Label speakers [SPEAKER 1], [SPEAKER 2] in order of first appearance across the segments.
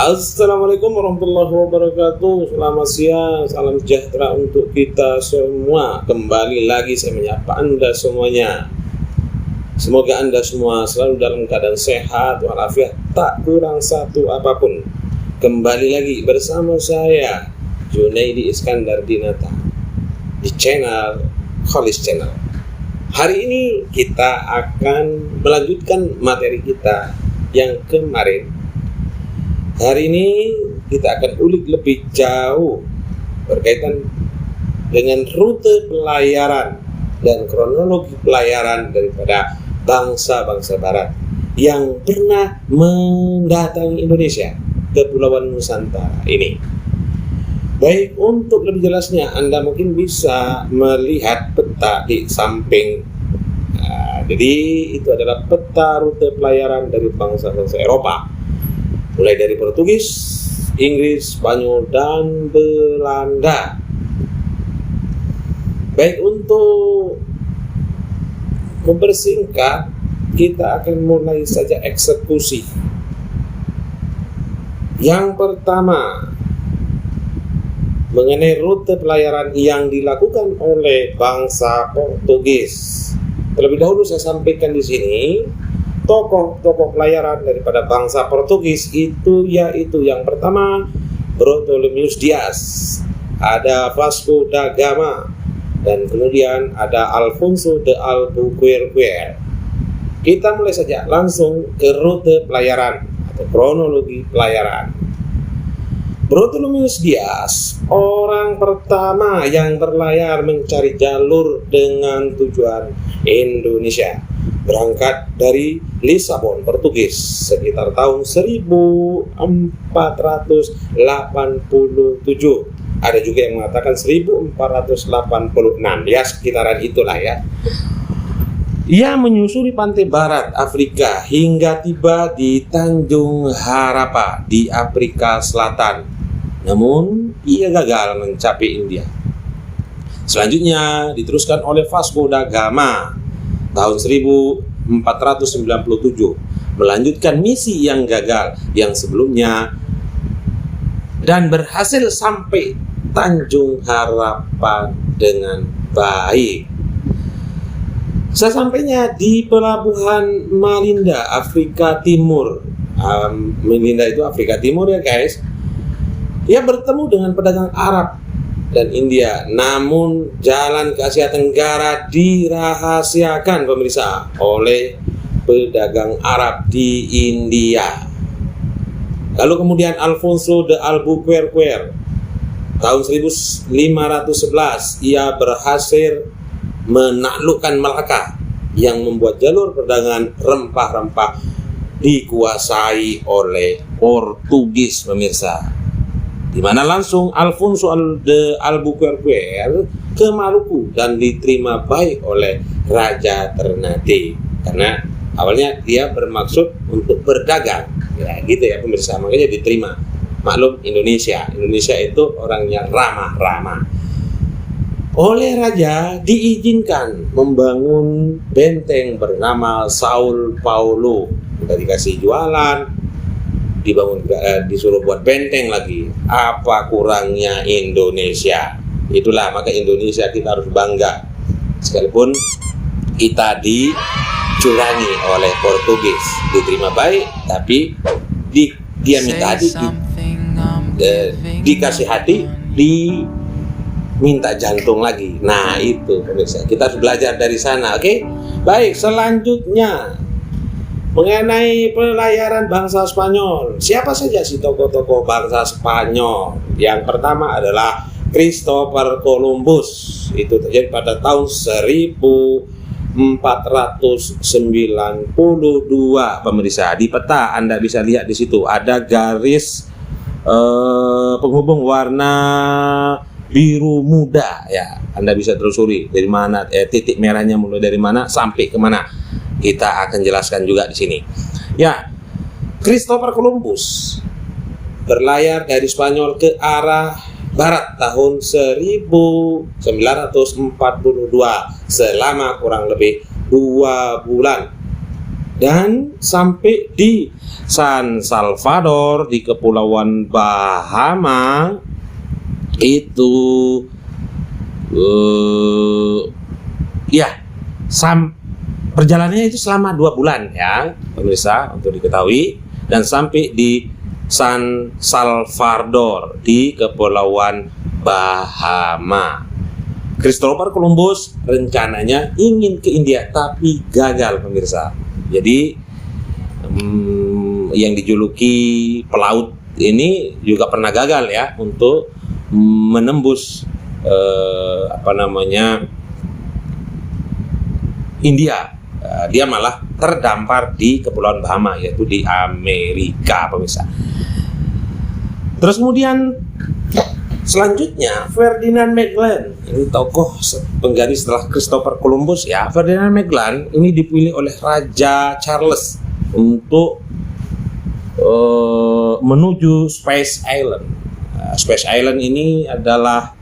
[SPEAKER 1] Assalamualaikum warahmatullahi wabarakatuh. Selamat siang, salam sejahtera untuk kita semua. Kembali lagi saya menyapa Anda semuanya. Semoga Anda semua selalu dalam keadaan sehat walafiat, tak kurang satu apapun. Kembali lagi bersama saya Junaidi Iskandar Dinata di channel Kholis Channel. Hari ini kita akan melanjutkan materi kita yang kemarin. Hari ini kita akan ulik lebih jauh berkaitan dengan rute pelayaran dan kronologi pelayaran daripada bangsa-bangsa barat yang pernah mendatangi Indonesia, Kepulauan Nusantara ini. Baik, untuk lebih jelasnya Anda mungkin bisa melihat peta di samping. Jadi itu adalah peta rute pelayaran dari bangsa-bangsa Eropa, mulai dari Portugis, Inggris, Spanyol, dan Belanda. Baik, untuk mempersingkat, kita akan mulai saja eksekusi. Yang pertama, mengenai rute pelayaran yang dilakukan oleh bangsa Portugis. Terlebih dahulu saya sampaikan di sini, tokoh-tokoh pelayaran daripada bangsa Portugis itu yaitu yang pertama Bartolomeu Dias, ada Vasco da Gama, dan kemudian ada Alfonso de Albuquerque. Kita mulai saja langsung ke rute pelayaran atau kronologi pelayaran. Bartolomeu Dias orang pertama yang berlayar mencari jalur dengan tujuan Indonesia, berangkat dari Lisabon, Portugis sekitar tahun 1487. Ada juga yang mengatakan 1486, ya sekitaran itulah ya. Ia menyusuri pantai barat Afrika hingga tiba di Tanjung Harapa di Afrika Selatan. Namun ia gagal mencapai India. Selanjutnya diteruskan oleh Vasco da Gama tahun 1497, melanjutkan misi yang gagal yang sebelumnya dan berhasil sampai Tanjung Harapan dengan baik. Sesampainya di pelabuhan Melinda, Afrika Timur, Melinda itu Afrika Timur ya guys, ia bertemu dengan pedagang Arab dan India. Namun jalan ke Asia Tenggara dirahasiakan pemirsa oleh pedagang Arab di India. Lalu kemudian Alfonso de Albuquerque tahun 1511 ia berhasil menaklukkan Malaka yang membuat jalur perdagangan rempah-rempah dikuasai oleh Portugis pemirsa, di mana langsung Alfonso de Albuquerque ke Maluku dan diterima baik oleh Raja Ternate, karena awalnya dia bermaksud untuk berdagang ya gitu ya pemirsa, makanya diterima. Maklum Indonesia itu orangnya ramah-ramah. Oleh raja diizinkan membangun benteng bernama Sao Paulo. Kita dikasih jualan, dibangun, disuruh buat benteng lagi. Apa kurangnya Indonesia? Itulah, maka Indonesia kita harus bangga, sekalipun kita dicurangi oleh Portugis. Diterima baik, tapi dia minta hati, dikasih hati, diminta jantung lagi. Nah itu pemirsa, kita harus belajar dari sana. Oke? Baik, selanjutnya mengenai pelayaran bangsa Spanyol. Siapa saja sih tokoh-tokoh bangsa Spanyol? Yang pertama adalah Christopher Columbus. Itu terjadi pada tahun 1492 pemirsa. Di peta Anda bisa lihat di situ ada garis penghubung warna biru muda ya. Anda bisa telusuri dari mana titik merahnya, mulai dari mana sampai ke mana. Kita akan jelaskan juga di sini. Ya, Christopher Columbus berlayar dari Spanyol ke arah barat tahun 1942 selama kurang lebih 2 bulan. dan sampai di San Salvador di Kepulauan Bahama itu perjalanannya itu selama 2 bulan ya pemirsa, untuk diketahui, dan sampai di San Salvador di Kepulauan Bahama. Christopher Columbus rencananya ingin ke India tapi gagal pemirsa. Jadi yang dijuluki pelaut ini juga pernah gagal ya untuk menembus India. Dia malah terdampar di Kepulauan Bahama, yaitu di Amerika pemirsa. Terus kemudian selanjutnya Ferdinand Magellan, ini tokoh penggaris setelah Christopher Columbus ya. Ferdinand Magellan ini dipilih oleh Raja Charles untuk menuju Spice Island. Spice Island ini adalah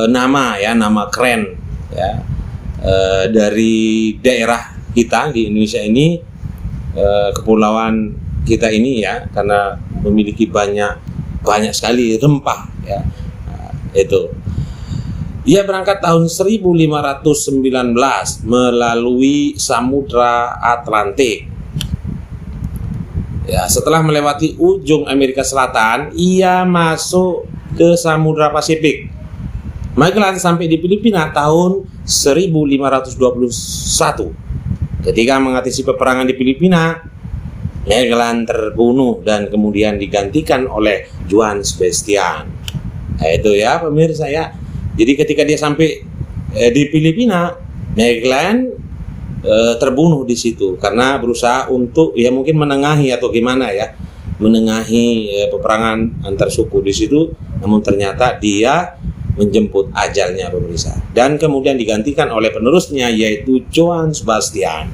[SPEAKER 1] nama keren ya, dari daerah kita di Indonesia ini, kepulauan kita ini ya, karena memiliki banyak sekali rempah ya. Itu ia berangkat tahun 1519 melalui Samudra Atlantik ya. Setelah melewati ujung Amerika Selatan, ia masuk ke Samudra Pasifik. Magellan sampai di Filipina tahun 1521. Ketika mengatasi peperangan di Filipina, Magellan terbunuh dan kemudian digantikan oleh Juan Sebastian. Itu ya pemirsa ya. Jadi ketika dia sampai di Filipina, Magellan terbunuh di situ karena berusaha untuk ya mungkin menengahi atau gimana ya, menengahi peperangan antar suku di situ. Namun ternyata dia menjemput ajalnya pemirsa, dan kemudian digantikan oleh penerusnya yaitu Johann Sebastian.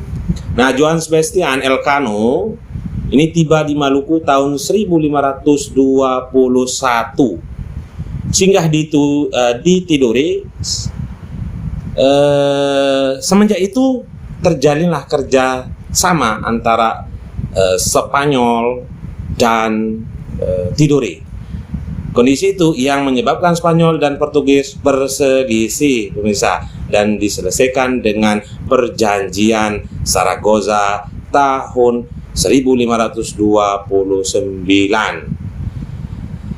[SPEAKER 1] Nah, Johann Sebastian Elcano ini tiba di Maluku tahun 1521, singgah di Tidore. Semenjak itu terjalinlah kerja sama antara Spanyol dan Tidore. Kondisi itu yang menyebabkan Spanyol dan Portugis berselisih pemirsa, dan diselesaikan dengan perjanjian Zaragoza tahun 1529.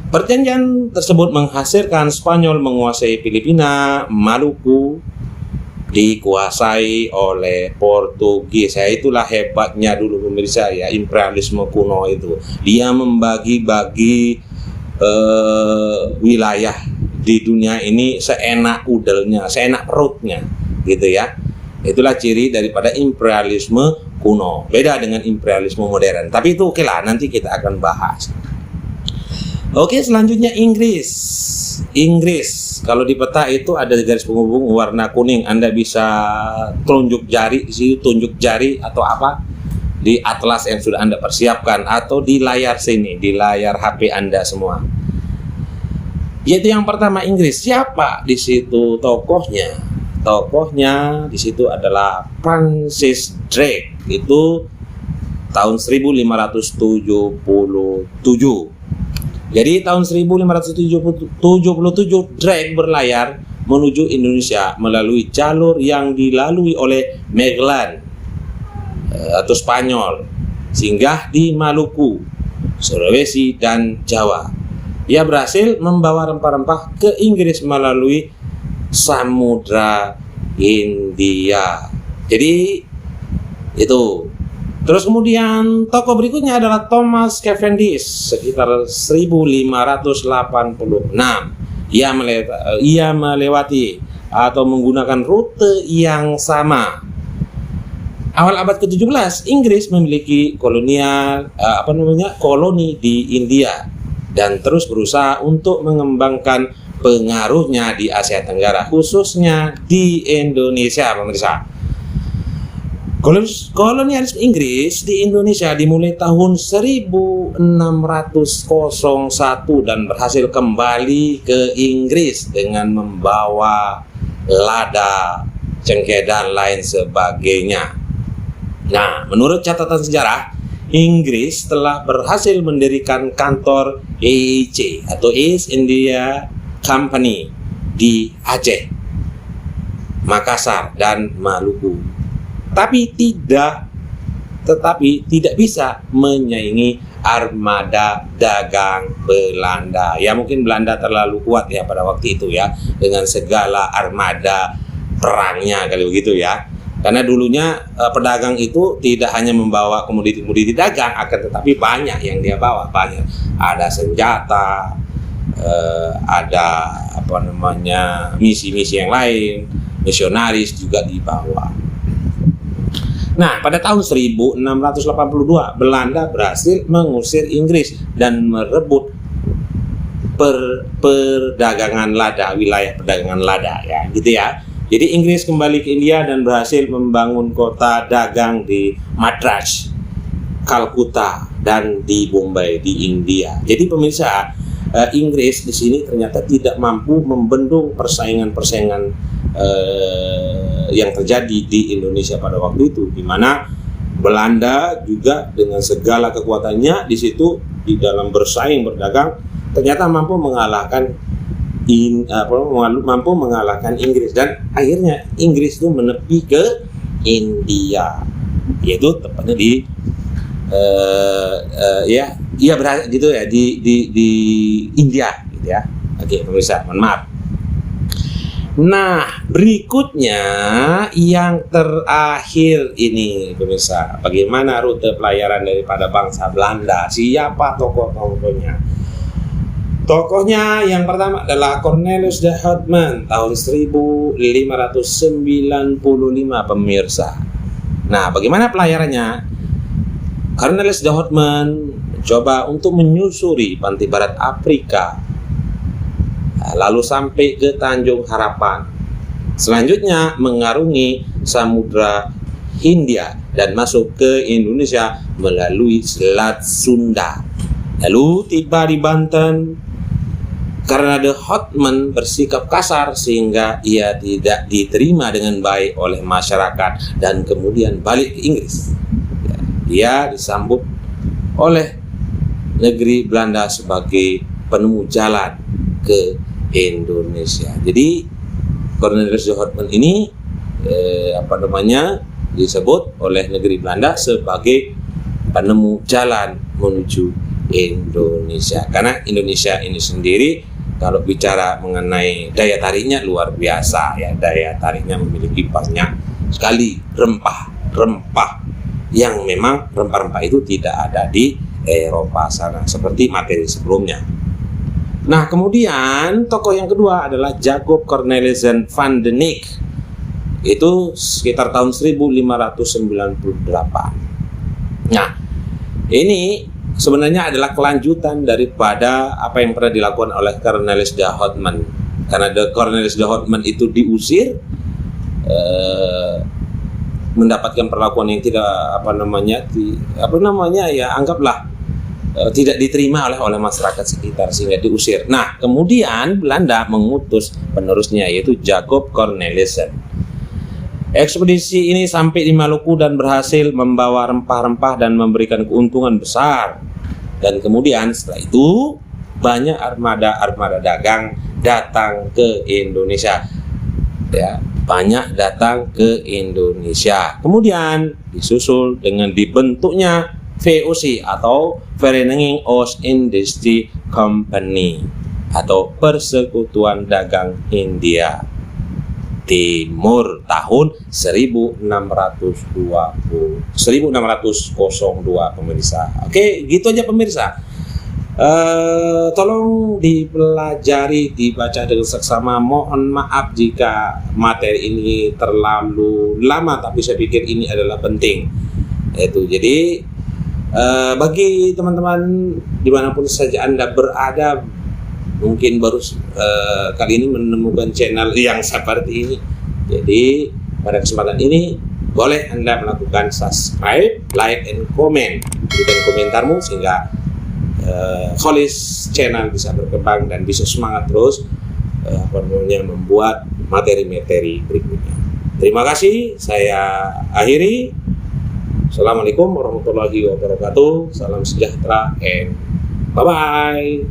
[SPEAKER 1] Perjanjian tersebut menghasilkan Spanyol menguasai Filipina, Maluku dikuasai oleh Portugis. Ya, itulah hebatnya dulu pemirsa ya, imperialisme kuno itu. Dia membagi-bagi wilayah di dunia ini seenak udelnya, seenak perutnya gitu ya. Itulah ciri daripada imperialisme kuno. Beda dengan imperialisme modern. Tapi itu oke lah, nanti kita akan bahas. Oke, selanjutnya Inggris. Kalau di peta itu ada garis penghubung warna kuning. Anda bisa tunjuk jari di situ, tunjuk jari atau apa di atlas yang sudah Anda persiapkan, atau di layar sini, di layar HP Anda semua. Yaitu yang pertama Inggris. Siapa di situ tokohnya? Tokohnya di situ adalah Francis Drake. Itu tahun 1577. Jadi tahun 1577 Drake berlayar menuju Indonesia melalui jalur yang dilalui oleh Magellan atau Spanyol, singgah di Maluku, Sulawesi, dan Jawa. Ia berhasil membawa rempah-rempah ke Inggris melalui Samudra Hindia. Jadi itu. Terus kemudian tokoh berikutnya adalah Thomas Cavendish sekitar 1586. Ia melewati atau menggunakan rute yang sama. Awal abad ke-17 Inggris memiliki koloni di India dan terus berusaha untuk mengembangkan pengaruhnya di Asia Tenggara, khususnya di Indonesia pemirsa. Kolonialisme Inggris di Indonesia dimulai tahun 1601 dan berhasil kembali ke Inggris dengan membawa lada, cengkeh, dan lain sebagainya. Nah, menurut catatan sejarah, Inggris telah berhasil mendirikan kantor EIC atau East India Company di Aceh, Makassar, dan Maluku. Tetapi tidak bisa menyaingi armada dagang Belanda. Ya mungkin Belanda terlalu kuat ya pada waktu itu ya, dengan segala armada perangnya kali begitu ya. Karena dulunya pedagang itu tidak hanya membawa komoditi-komoditi dagang, akan tetapi banyak yang dia bawa, banyak. Ada senjata, ada misi-misi yang lain, misionaris juga dibawa. Nah, pada tahun 1682 Belanda berhasil mengusir Inggris dan merebut perdagangan lada, wilayah perdagangan lada ya, gitu ya. Jadi Inggris kembali ke India dan berhasil membangun kota dagang di Madras, Kalkuta, dan di Bombay di India. Jadi pemirsa, Inggris di sini ternyata tidak mampu membendung persaingan-persaingan yang terjadi di Indonesia pada waktu itu, di mana Belanda juga dengan segala kekuatannya di situ di dalam bersaing berdagang ternyata mampu mengalahkan Inggris, dan akhirnya Inggris itu menepi ke India, yaitu tepatnya di di India gitu ya. Oke pemirsa, mohon maaf. Nah, berikutnya yang terakhir ini pemirsa, bagaimana rute pelayaran daripada bangsa Belanda? Siapa tokoh-tokohnya? Tokohnya yang pertama adalah Cornelis de Houtman tahun 1595 pemirsa. Nah, bagaimana pelayarannya? Cornelis de Houtman mencoba untuk menyusuri pantai barat Afrika, lalu sampai ke Tanjung Harapan. Selanjutnya mengarungi Samudra Hindia dan masuk ke Indonesia melalui Selat Sunda. Lalu tiba di Banten. Karena de Houtman bersikap kasar sehingga ia tidak diterima dengan baik oleh masyarakat dan kemudian balik ke Inggris. Dia disambut oleh negeri Belanda sebagai penemu jalan ke Indonesia. Jadi Cornelis de Houtman ini disebut oleh negeri Belanda sebagai penemu jalan menuju Indonesia. Karena Indonesia ini sendiri kalau bicara mengenai daya tariknya luar biasa ya, daya tariknya memiliki banyak sekali rempah-rempah yang memang rempah-rempah itu tidak ada di Eropa sana seperti materi sebelumnya. Nah, kemudian tokoh yang kedua adalah Jacob Cornelissen van den Eyck. Itu sekitar tahun 1598. Nah, ini sebenarnya adalah kelanjutan daripada apa yang pernah dilakukan oleh Cornelis de Houtman. Karena Cornelis de Houtman itu diusir, mendapatkan perlakuan yang tidak tidak diterima oleh masyarakat sekitar sehingga diusir. Nah, kemudian Belanda mengutus penerusnya yaitu Jacob Cornelissen. Ekspedisi ini sampai di Maluku dan berhasil membawa rempah-rempah dan memberikan keuntungan besar. Dan kemudian setelah itu banyak armada dagang datang ke Indonesia. Ya, banyak datang ke Indonesia. Kemudian disusul dengan dibentuknya VOC atau Vereniging Oost-Indische Compagnie atau Persekutuan Dagang Hindia Timur tahun 1602 pemirsa. Oke, gitu aja pemirsa. Tolong dipelajari, dibaca dengan seksama. Mohon maaf jika materi ini terlalu lama, tapi saya pikir ini adalah penting. Jadi bagi teman-teman dimanapun saja Anda berada, mungkin baru kali ini menemukan channel yang seperti ini. Jadi pada kesempatan ini boleh Anda melakukan subscribe, like, and comment. Berikan komentarmu sehingga Kholis channel bisa berkembang dan bisa semangat terus membuat materi-materi berikutnya. Terima kasih, saya akhiri. Assalamualaikum warahmatullahi wabarakatuh. Salam sejahtera and bye-bye.